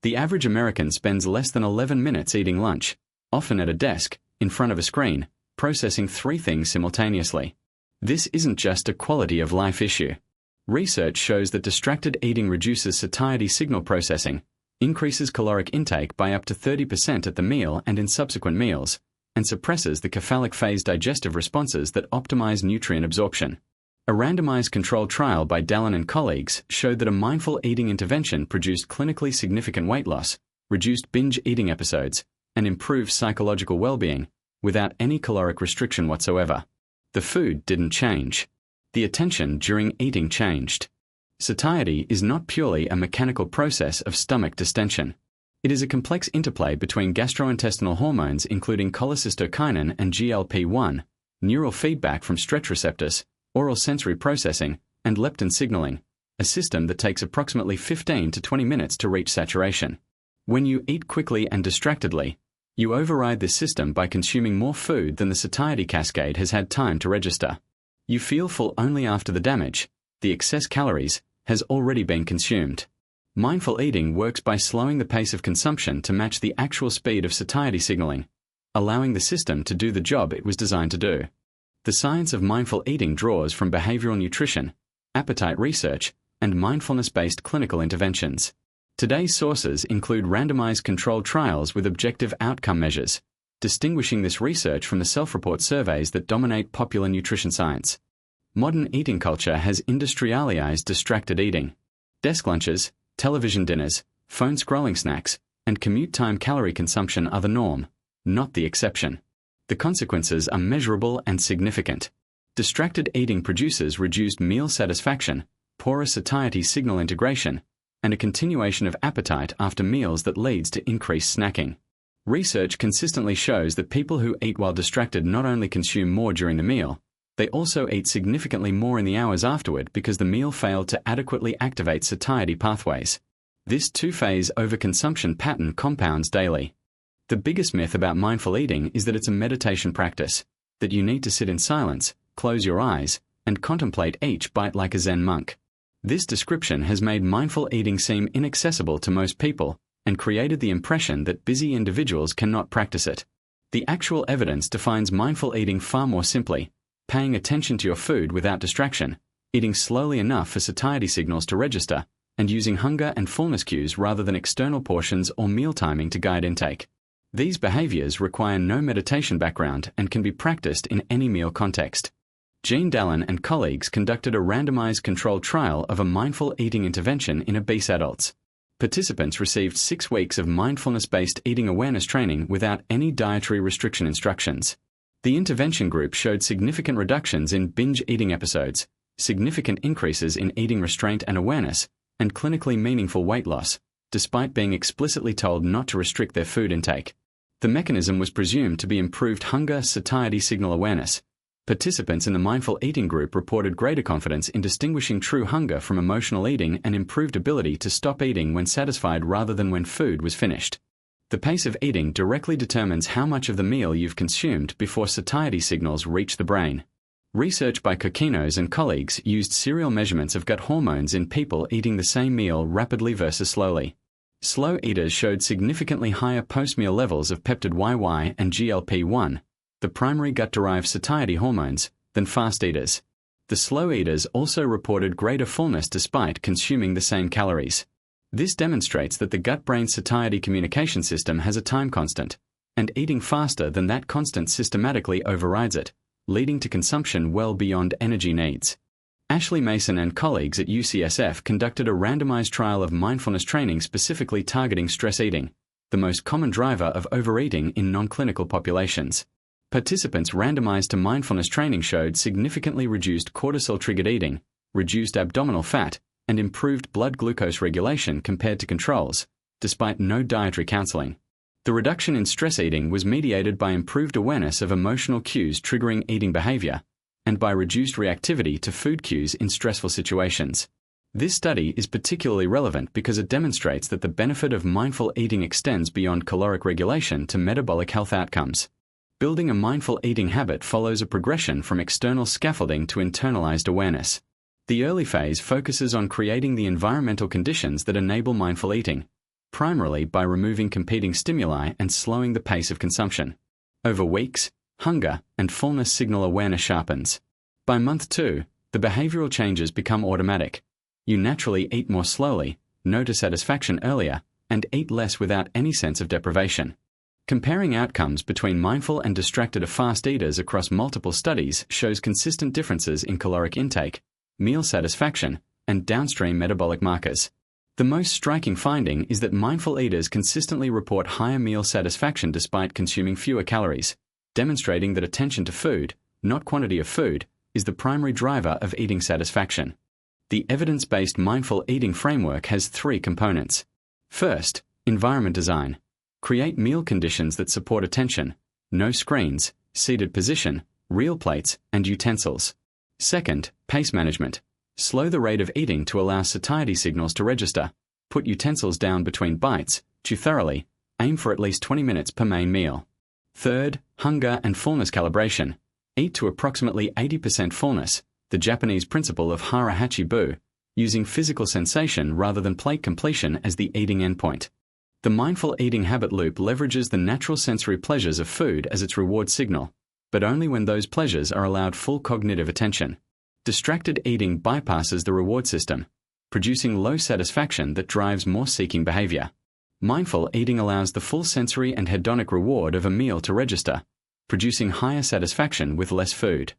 The average American spends less than 11 minutes eating lunch, often at a desk, in front of a screen, processing 3 things simultaneously. This isn't just a quality of life issue. Research shows that distracted eating reduces satiety signal processing, increases caloric intake by up to 30% at the meal and in subsequent meals, and suppresses the cephalic phase digestive responses that optimize nutrient absorption. A randomized controlled trial by Dallin and colleagues showed that a mindful eating intervention produced clinically significant weight loss, reduced binge eating episodes, and improved psychological well-being, without any caloric restriction whatsoever. The food didn't change. The attention during eating changed. Satiety is not purely a mechanical process of stomach distension. It is a complex interplay between gastrointestinal hormones including cholecystokinin and GLP-1, neural feedback from stretch receptors, oral sensory processing, and leptin signaling, a system that takes approximately 15 to 20 minutes to reach saturation. When you eat quickly and distractedly, you override this system by consuming more food than the satiety cascade has had time to register. You feel full only after the damage, the excess calories, has already been consumed. Mindful eating works by slowing the pace of consumption to match the actual speed of satiety signaling, allowing the system to do the job it was designed to do. The science of mindful eating draws from behavioral nutrition, appetite research, and mindfulness-based clinical interventions. Today's sources include randomized controlled trials with objective outcome measures, distinguishing this research from the self-report surveys that dominate popular nutrition science. Modern eating culture has industrialized distracted eating. Desk lunches, television dinners, phone scrolling snacks, and commute time calorie consumption are the norm, not the exception. The consequences are measurable and significant. Distracted eating produces reduced meal satisfaction, poorer satiety signal integration, and a continuation of appetite after meals that leads to increased snacking. Research consistently shows that people who eat while distracted not only consume more during the meal, they also eat significantly more in the hours afterward because the meal failed to adequately activate satiety pathways. This two-phase overconsumption pattern compounds daily. The biggest myth about mindful eating is that it's a meditation practice, that you need to sit in silence, close your eyes, and contemplate each bite like a Zen monk. This description has made mindful eating seem inaccessible to most people and created the impression that busy individuals cannot practice it. The actual evidence defines mindful eating far more simply: paying attention to your food without distraction, eating slowly enough for satiety signals to register, and using hunger and fullness cues rather than external portions or meal timing to guide intake. These behaviors require no meditation background and can be practiced in any meal context. Jean Dallin and colleagues conducted a randomized controlled trial of a mindful eating intervention in obese adults. Participants received 6 weeks of mindfulness-based eating awareness training without any dietary restriction instructions. The intervention group showed significant reductions in binge eating episodes, significant increases in eating restraint and awareness, and clinically meaningful weight loss, despite being explicitly told not to restrict their food intake. The mechanism was presumed to be improved hunger satiety signal awareness. Participants in the mindful eating group reported greater confidence in distinguishing true hunger from emotional eating and improved ability to stop eating when satisfied rather than when food was finished. The pace of eating directly determines how much of the meal you've consumed before satiety signals reach the brain. Research by Kokinos and colleagues used serial measurements of gut hormones in people eating the same meal rapidly versus slowly. Slow eaters showed significantly higher post-meal levels of peptide YY and GLP-1, the primary gut-derived satiety hormones, than fast eaters. The slow eaters also reported greater fullness despite consuming the same calories. This demonstrates that the gut-brain satiety communication system has a time constant, and eating faster than that constant systematically overrides it, leading to consumption well beyond energy needs. Ashley Mason and colleagues at UCSF conducted a randomized trial of mindfulness training specifically targeting stress eating, the most common driver of overeating in non-clinical populations. Participants randomized to mindfulness training showed significantly reduced cortisol-triggered eating, reduced abdominal fat, and improved blood glucose regulation compared to controls, despite no dietary counseling. The reduction in stress eating was mediated by improved awareness of emotional cues triggering eating behavior, and by reduced reactivity to food cues in stressful situations. This study is particularly relevant because it demonstrates that the benefit of mindful eating extends beyond caloric regulation to metabolic health outcomes. Building a mindful eating habit follows a progression from external scaffolding to internalized awareness. The early phase focuses on creating the environmental conditions that enable mindful eating. primarily by removing competing stimuli and slowing the pace of consumption. Over weeks, hunger and fullness signal awareness sharpens. By month 2, the behavioral changes become automatic. You naturally eat more slowly, notice satisfaction earlier, and eat less without any sense of deprivation. Comparing outcomes between mindful and distracted fast eaters across multiple studies shows consistent differences in caloric intake, meal satisfaction, and downstream metabolic markers. The most striking finding is that mindful eaters consistently report higher meal satisfaction despite consuming fewer calories, demonstrating that attention to food, not quantity of food, is the primary driver of eating satisfaction. The evidence-based mindful eating framework has 3 components. First, environment design. Create meal conditions that support attention, no screens, seated position, real plates, and utensils. Second, pace management. Slow the rate of eating to allow satiety signals to register. Put utensils down between bites, chew thoroughly, aim for at least 20 minutes per main meal. Third, hunger and fullness calibration. Eat to approximately 80% fullness, the Japanese principle of hara-hachi-bu, using physical sensation rather than plate completion as the eating endpoint. The mindful eating habit loop leverages the natural sensory pleasures of food as its reward signal, but only when those pleasures are allowed full cognitive attention. Distracted eating bypasses the reward system, producing low satisfaction that drives more seeking behavior. Mindful eating allows the full sensory and hedonic reward of a meal to register, producing higher satisfaction with less food.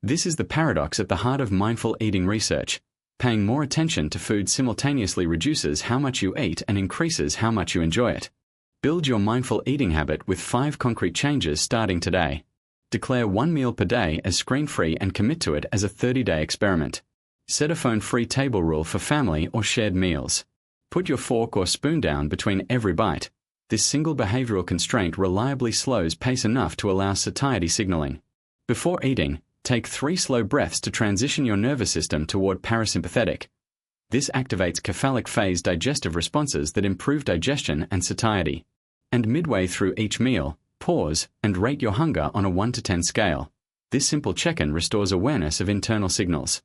This is the paradox at the heart of mindful eating research. Paying more attention to food simultaneously reduces how much you eat and increases how much you enjoy it. Build your mindful eating habit with 5 concrete changes starting today. Declare 1 meal per day as screen-free and commit to it as a 30-day experiment. Set a phone-free table rule for family or shared meals. Put your fork or spoon down between every bite. This single behavioral constraint reliably slows pace enough to allow satiety signaling. Before eating, take 3 slow breaths to transition your nervous system toward parasympathetic. This activates cephalic phase digestive responses that improve digestion and satiety. And midway through each meal, pause and rate your hunger on a 1 to 10 scale. This simple check-in restores awareness of internal signals.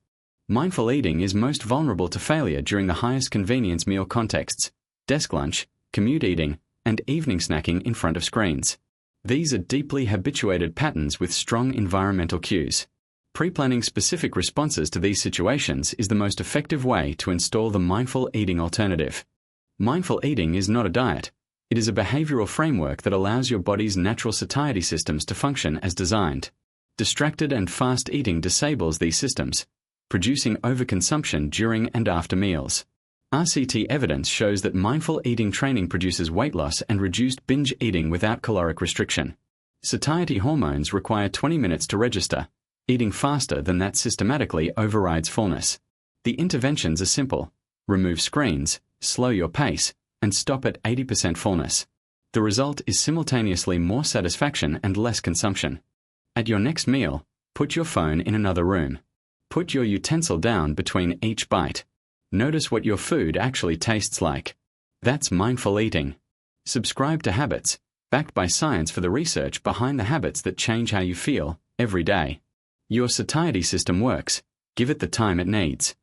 Mindful eating is most vulnerable to failure during the highest convenience meal contexts: desk lunch, commute eating, and evening snacking in front of screens. These are deeply habituated patterns with strong environmental cues. Pre-planning specific responses to these situations is the most effective way to install the mindful eating alternative. Mindful eating is not a diet. It is a behavioral framework that allows your body's natural satiety systems to function as designed. Distracted and fast eating disables these systems, producing overconsumption during and after meals. RCT evidence shows that mindful eating training produces weight loss and reduced binge eating without caloric restriction. Satiety hormones require 20 minutes to register. Eating faster than that systematically overrides fullness. The interventions are simple. Remove screens, slow your pace, and stop at 80% fullness. The result is simultaneously more satisfaction and less consumption. At your next meal, put your phone in another room. Put your utensil down between each bite. Notice what your food actually tastes like. That's mindful eating. Subscribe to Habits, backed by science for the research behind the habits that change how you feel every day. Your satiety system works. Give it the time it needs.